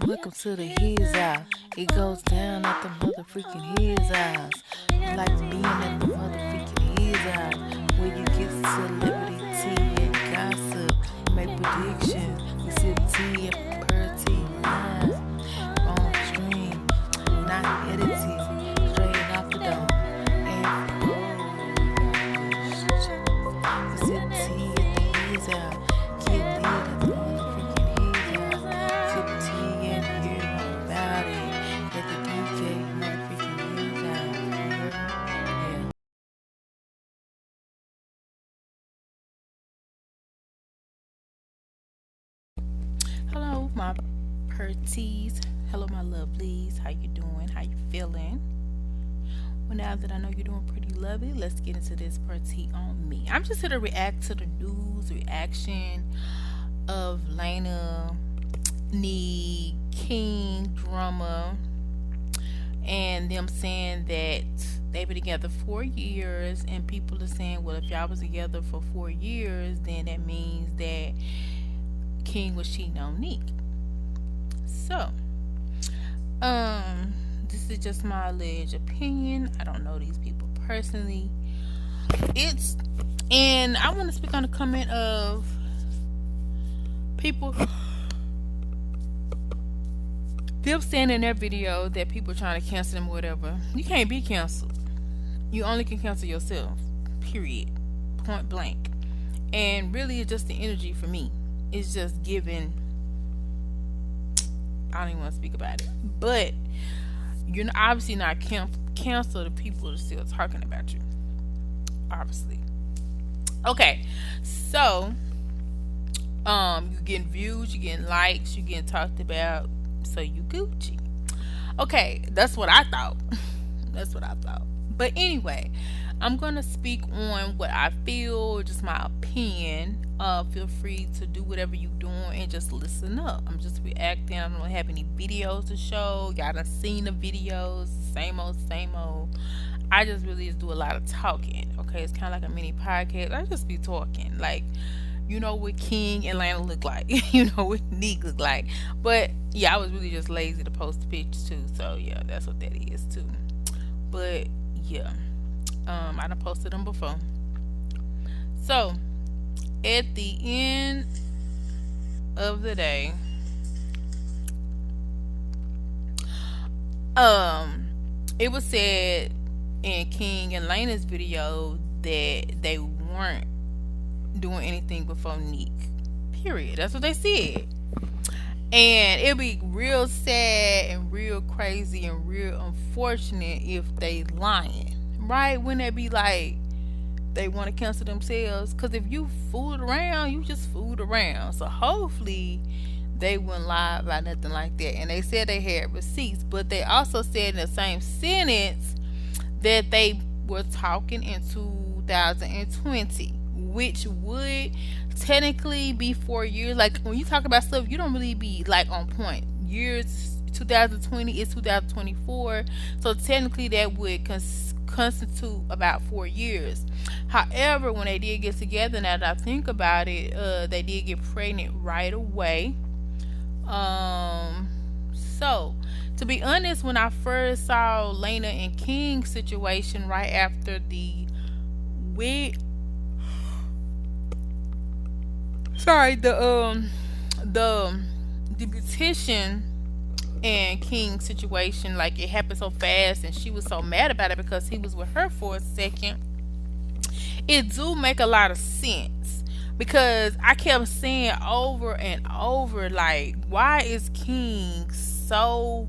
Welcome to the His House. It goes down at the motherfucking His House. Like being at the motherfucking His House, where you get celebrity tea and gossip, make predictions. We sip tea and per tea live on stream, not edited, straight off the dome. And we sip tea at the His House, get lit at the motherfucking His House, sip tea and hear all about it. Let the DJ motherfucking His House. You heard me? Yeah. Hello, my perties. Hello, my lovelies. How you doing? How you feeling? Well, now that I know you're doing pretty lovely, let's get into this perty on me. I'm just here to react to the news reaction of Laina, Nee, King, drama, and them saying that they've been together 4 years, and people are saying, well, if y'all was together for 4 years, then that means that King was cheating on Nick. So, this is just my alleged opinion. I don't know these people personally. It's and I want to speak on the comment of people them saying in their video that people trying to cancel them or whatever. You can't be canceled. You only can cancel yourself. Period. Point blank. And really, it's just the energy for me. It's just giving. I don't even want to speak about it. But you're obviously not cancel the people that are still talking about you. Obviously. Okay. So, you're getting views, you're getting likes, you're getting talked about. So you Gucci. Okay, that's what I thought. That's what I thought. But anyway, I'm gonna speak on what I feel, just my opinion. Feel free to do whatever you're doing and just listen up. I'm just reacting. I don't have any videos to show. Y'all done seen the videos. Same old, same old. I just really just do a lot of talking. Okay, it's kind of like a mini podcast. I just be talking. Like, you know what King and Lana look like. You know what Neek look like. But yeah, I was really just lazy to post the pictures too. So yeah, that's what that is too. But yeah, I done posted them before. So at the end of the day, it was said in King and Lana's video that they weren't doing anything before Nick. Period. That's what they said. And it'd be real sad and real crazy and real unfortunate if they lying. Right? Wouldn't that be like they want to cancel themselves? Because if you fooled around, you just fooled around. So hopefully they wouldn't lie about nothing like that. And they said they had receipts, but they also said in the same sentence that they were talking in 2020, which would technically be 4 years. Like when you talk about stuff, you don't really be like on point. Years 2020 is 2024, so technically that would constitute about 4 years. However, when they did get together, now that I think about it, they did get pregnant right away. So to be honest, when I first saw Laina and King's situation right after the wig, sorry, the beautician and King's situation, like it happened so fast, and she was so mad about it because he was with her for a second. It do make a lot of sense because I kept saying over and over, like, why is King so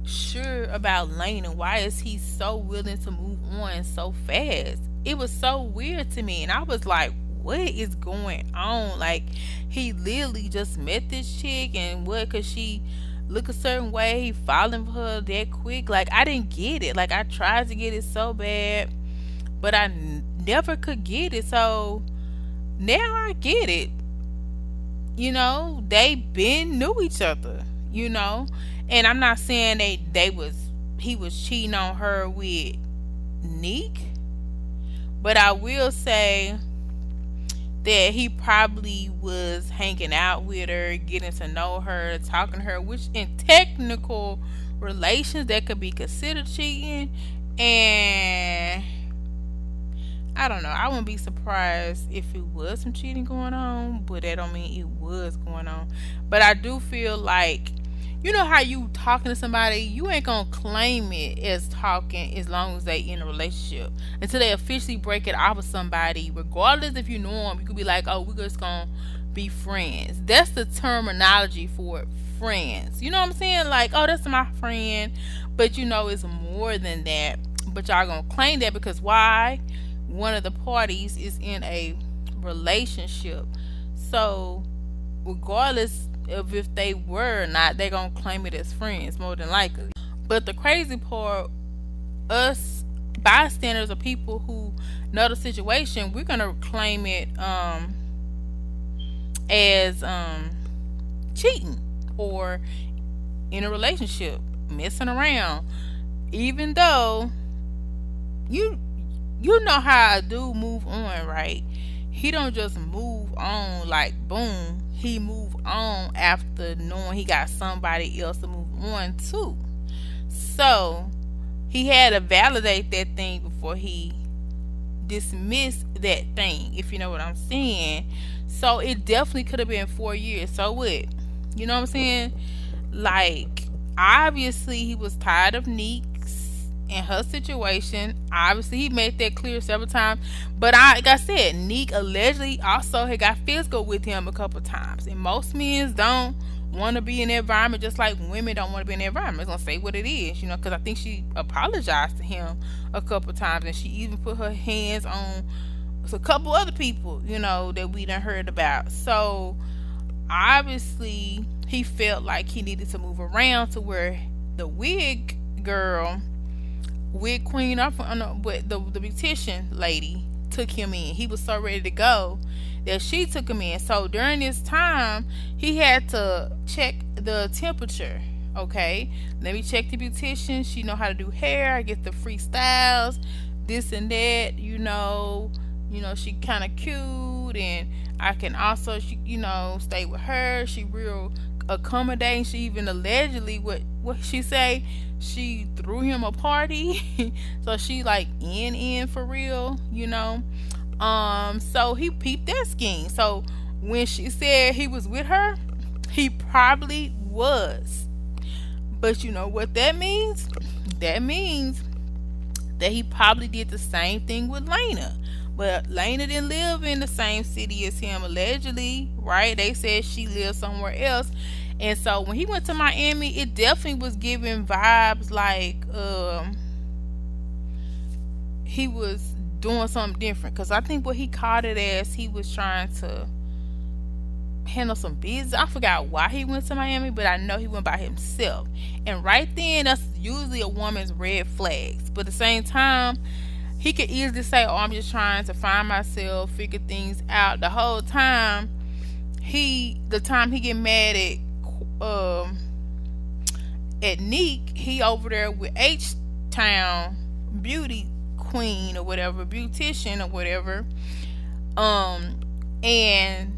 sure about Lane, and why is he so willing to move on so fast? It was so weird to me, and I was like, what is going on? Like, he literally just met this chick, and what, cause she look a certain way, he falling for her that quick? Like, I didn't get it. Like, I tried to get it so bad, but I never could get it. So now I get it. You know, they been knew each other, you know. And I'm not saying he was cheating on her with Neek, but I will say that he probably was hanging out with her, getting to know her, talking to her, which in technical relations that could be considered cheating. And I don't know. I wouldn't be surprised if it was some cheating going on, but that don't mean it was going on. But I do feel like, you know how you talking to somebody, you ain't gonna claim it as talking as long as they in a relationship until they officially break it off with somebody. Regardless if you know them, you could be like, oh, we're just gonna be friends. That's the terminology for it, friends. You know what I'm saying? Like, oh, that's my friend, but you know it's more than that. But y'all gonna claim that because why? One of the parties is in a relationship. So regardless of if they were or not, they're gonna claim it as friends more than likely. But the crazy part, us bystanders or people who know the situation, we're gonna claim it as cheating or in a relationship, messing around. Even though you you know how a dude move on, right? He don't just move on like boom. He move on after knowing he got somebody else to move on to. So he had to validate that thing before he dismissed that thing, if you know what I'm saying. So it definitely could have been 4 years. So what? You know what I'm saying? Like, obviously he was tired of Neeks and her situation. Obviously he made that clear several times. But like I said, Neek allegedly also had got physical with him a couple times. And most men don't want to be in that environment, just like women don't want to be in that environment. It's gonna say what it is, you know, because I think she apologized to him a couple times, and she even put her hands on a couple other people, you know, that we done heard about. So obviously he felt like he needed to move around to where the wig girl, wig queen, but the beautician lady took him in. He was so ready to go that she took him in. So during this time, he had to check the temperature. Okay, let me check the beautician. She know how to do hair. I get the freestyles, this and that. She kind of cute, and I can also, stay with her. She real accommodating. She even allegedly, what she say, she threw him a party. So she like in for real. So he peeped that scheme. So when she said he was with her, he probably was. But you know what that means? That means that he probably did the same thing with Laina. But Laina didn't live in the same city as him, allegedly, right? They said she lived somewhere else. And so when he went to Miami, it definitely was giving vibes like he was doing something different. Because I think what he called it as, he was trying to handle some business. I forgot why he went to Miami, but I know he went by himself. And right then, that's usually a woman's red flags. But at the same time, he could easily say, "Oh, I'm just trying to find myself, figure things out." The whole time, the time he get mad at Neek, he over there with H Town Beauty Queen or whatever, beautician or whatever, and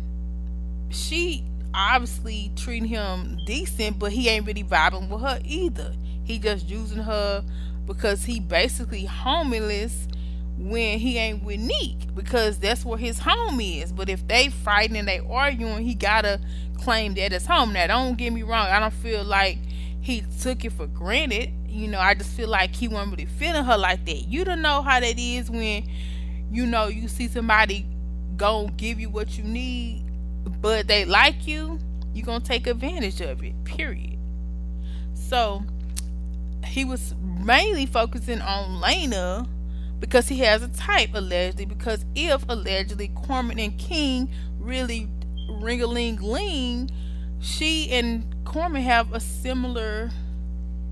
she obviously treating him decent, but he ain't really vibing with her either. He just using her because he basically homeless when he ain't with Neek, because that's where his home is. But if they fighting and they arguing, he gotta claim that as home. Now don't get me wrong, I don't feel like he took it for granted. I just feel like he wasn't really feeling her like that. You don't know how that is when you see somebody go give you what you need, but they like you gonna take advantage of it, period. So he was mainly focusing on Laina because he has a type, allegedly, because if allegedly Corman and King really ring-a-ling-ling, she and Corman have a similar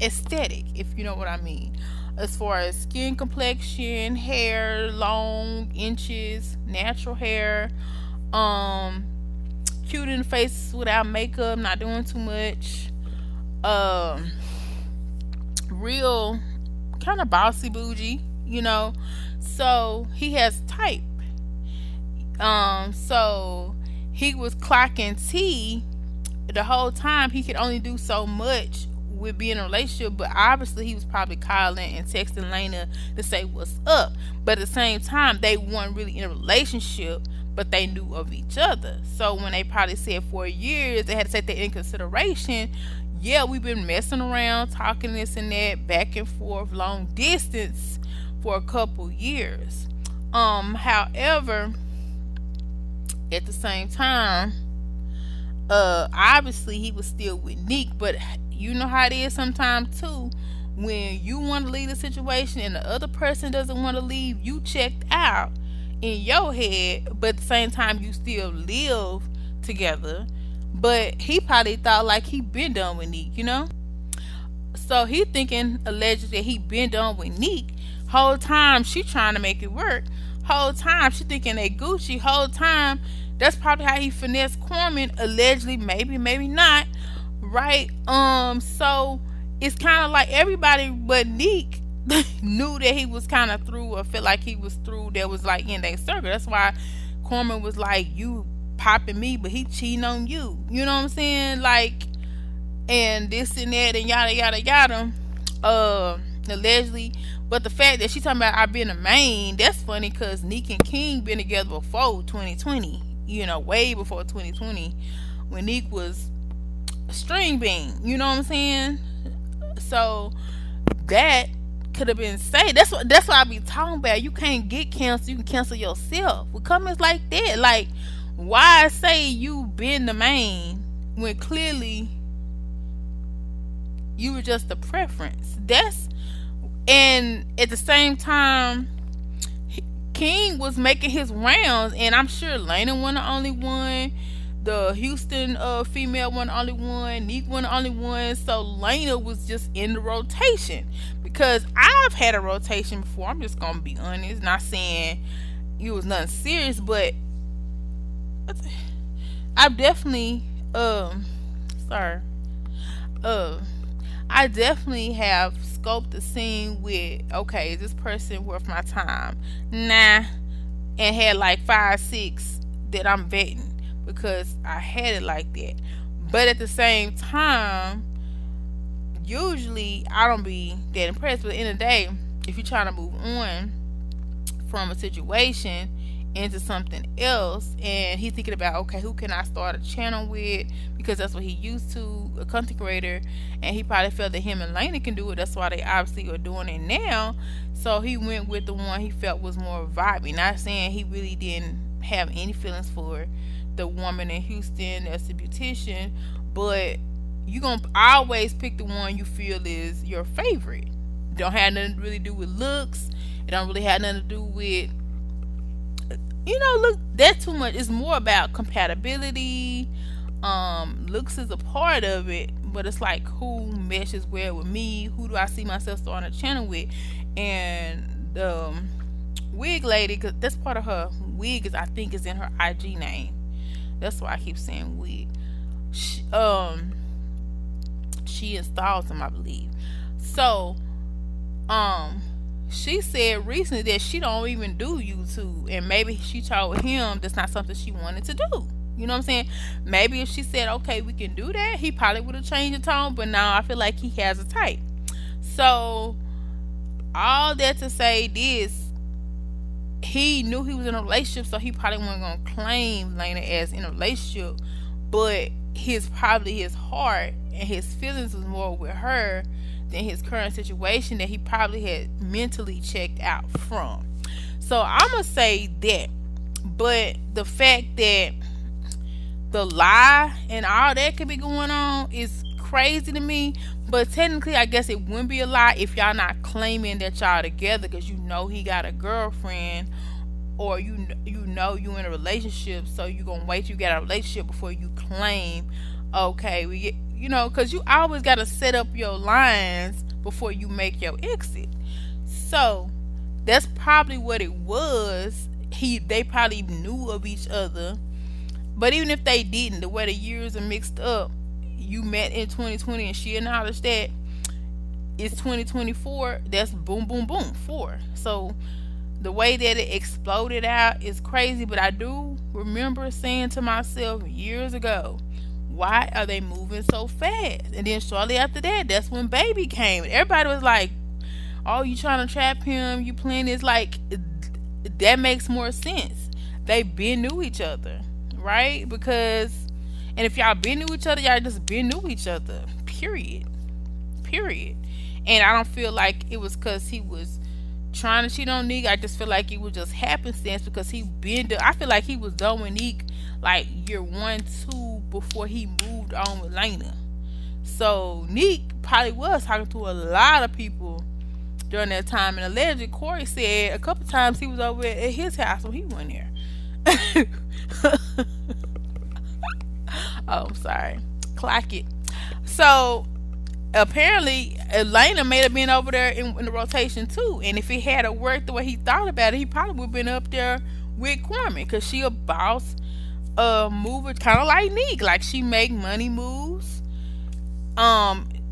aesthetic, if you know what I mean, as far as skin complexion, hair, long inches, natural hair, cute in the face without makeup, not doing too much, real kind of bossy bougie. So he has type. So he was clocking T the whole time. He could only do so much with being in a relationship, but obviously he was probably calling and texting Laina to say what's up. But at the same time, they weren't really in a relationship, but they knew of each other. So when they probably said 4 years, they had to take that in consideration. Yeah, we've been messing around, talking this and that, back and forth, long distance for a couple years. However, at the same time, obviously he was still with Nick, but you know how it is sometimes too. When you want to leave the situation and the other person doesn't want to leave, you checked out in your head, but at the same time you still live together. But he probably thought like he been done with Nick, you know? So he thinking allegedly that he been done with Neek. Whole time she trying to make it work. Whole time she thinking they Gucci. Whole time that's probably how he finessed Corman. Allegedly, maybe, maybe not. Right? So it's kind of like everybody but Neek knew that he was kind of through or felt like he was through. That was like in their circle. That's why Corman was like, "You popping me, but he cheating on you." You know what I'm saying? Like, and this and that and yada yada yada. Allegedly, but the fact that she talking about I been a main, that's funny because Neek and King been together before 2020. You know, way before 2020, when Neek was a string bean. You know what I'm saying? So that could have been said. That's what I be talking about. You can't get canceled. You can cancel yourself with comments like that. Like, why say you been the main when clearly you were just a preference? That's and at the same time, King was making his rounds, and I'm sure Laina wasn't the only one. The Houston female wasn't the only one. Neek wasn't the only one. So Laina was just in the rotation because I've had a rotation before. I'm just gonna be honest, not saying it was nothing serious, but I've definitely sorry uh I definitely have scoped the scene with, okay, is this person worth my time? Nah. And had like 5, 6 that I'm vetting because I had it like that. But at the same time, usually I don't be that impressed. But at the end of the day, if you're trying to move on from a situation into something else, and he's thinking about, okay, who can I start a channel with, because that's what he used to, a content creator, and he probably felt that him and Lainey can do it. That's why they obviously are doing it now. So he went with the one he felt was more vibey. Not saying he really didn't have any feelings for the woman in Houston that's a beautician, but you gonna always pick the one you feel is your favorite. Don't have nothing to really do with looks. It don't really have nothing to do with, look, that's too much. It's more about compatibility. Looks is a part of it, but it's like who meshes well with me, who do I see myself starting a channel with. And the wig lady, because that's part of her wig, is I think is in her IG name. That's why I keep saying wig. She installs them, I believe. So she said recently that she don't even do YouTube, and maybe she told him that's not something she wanted to do. You know what I'm saying? Maybe if she said, okay, we can do that, he probably would have changed the tone, but now I feel like he has a type. So all that to say this, he knew he was in a relationship, so he probably wasn't gonna claim Laina as in a relationship, but his heart and his feelings was more with her than his current situation that he probably had mentally checked out from. So I'm gonna say that. But the fact that the lie and all that could be going on is crazy to me. But technically, I guess it wouldn't be a lie if y'all not claiming that y'all together, because you know he got a girlfriend, or you know you in a relationship, so you gonna wait till you get a relationship before you claim, okay, we get, because you always gotta set up your lines before you make your exit. So that's probably what it was. They probably knew of each other, but even if they didn't, the way the years are mixed up, you met in 2020 and she acknowledged that it's 2024. That's boom, boom, boom, 4. So The way that it exploded out is crazy, but I do remember saying to myself years ago, why are they moving so fast? And then shortly after that, that's when baby came. Everybody was like, oh, you trying to trap him? You playing this? Like, that makes more sense. They been knew each other, right? Because, and if y'all been knew each other, y'all just been knew each other. Period. Period. And I don't feel like it was because he was trying to cheat on Neek. I just feel like it was just happenstance because he been. I feel like he was done with Neek like year one, two before he moved on with Laina. So Neek probably was talking to a lot of people during that time, and allegedly Corey said a couple times he was over at his house when he went there. Oh, I'm sorry. Clock it. So apparently Elena may have been over there in the rotation too. And if it had worked the way he thought about it, he probably would have been up there with Kwame because she a boss mover, kind of like Neek. Like she make money moves.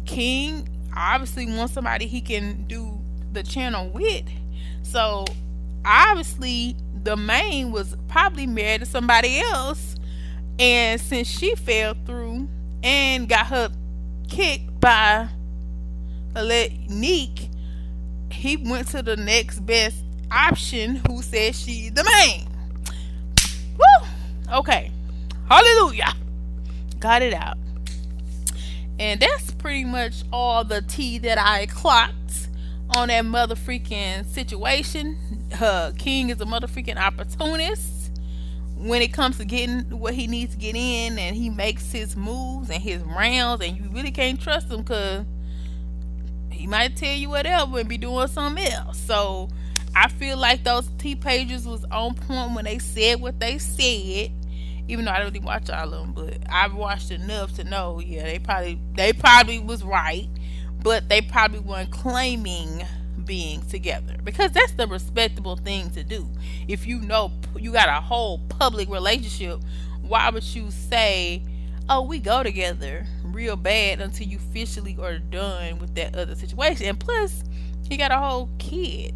King obviously wants somebody he can do the channel with. So obviously the main was probably married to somebody else, and since she fell through and got her kicked by Neek, he went to the next best option who said she the main. Woo! Okay. Hallelujah. Got it out. And that's pretty much all the tea that I clocked on that mother freaking situation. King is a mother freaking opportunist when it comes to getting what he needs to get in, and he makes his moves and his rounds, and you really can't trust him because he might tell you whatever and be doing something else. So I feel like those T pages was on point when they said what they said. Even though I don't really watch all of them, but I've watched enough to know, yeah, they probably was right, but they probably weren't claiming being together because that's the respectable thing to do. If you know you got a whole public relationship, why would you say, "Oh, we go together" real bad until you officially are done with that other situation? And plus, he got a whole kid,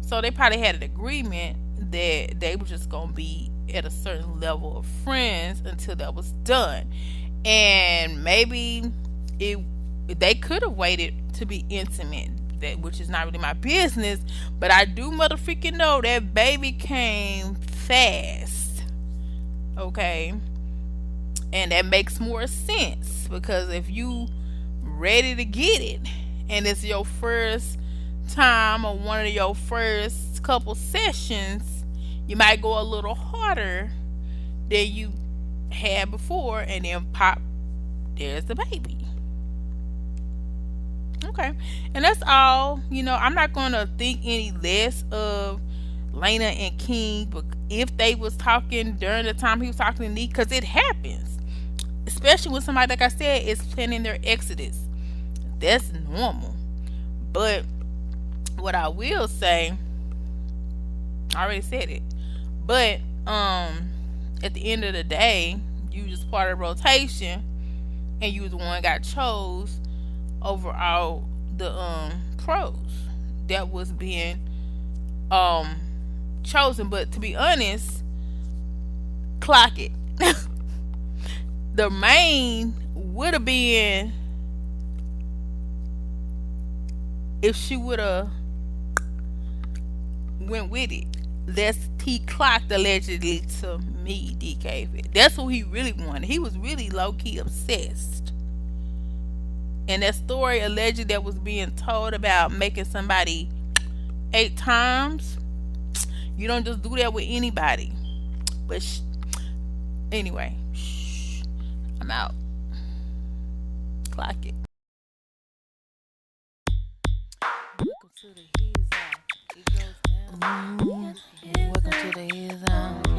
so they probably had an agreement that they were just gonna be at a certain level of friends until that was done. And maybe it they could have waited to be intimate, that which is not really my business, but I do motherfucking know that baby came fast. Okay? And that makes more sense because if you ready to get it and it's your first time or one of your first couple sessions, you might go a little harder than you had before, and then pop, there's the baby. Okay, and that's all. I'm not gonna think any less of Lena and King, but if they was talking during the time he was talking to Neek, because it happens, especially when somebody, like I said, is planning their exodus. That's normal. But what I will say, I already said it. But at the end of the day, you just part of the rotation, and you was the one got chose over all the pros that was being chosen. But to be honest, clock it. The main would have been if she would have went with it. That's T clocked allegedly to me, DK. That's what he really wanted. He was really low key obsessed. And that story alleged that was being told about making somebody 8 times, you don't just do that with anybody. But anyway, I'm out. Clock it. Welcome to the He's Out. It goes down. Welcome to the He's Out.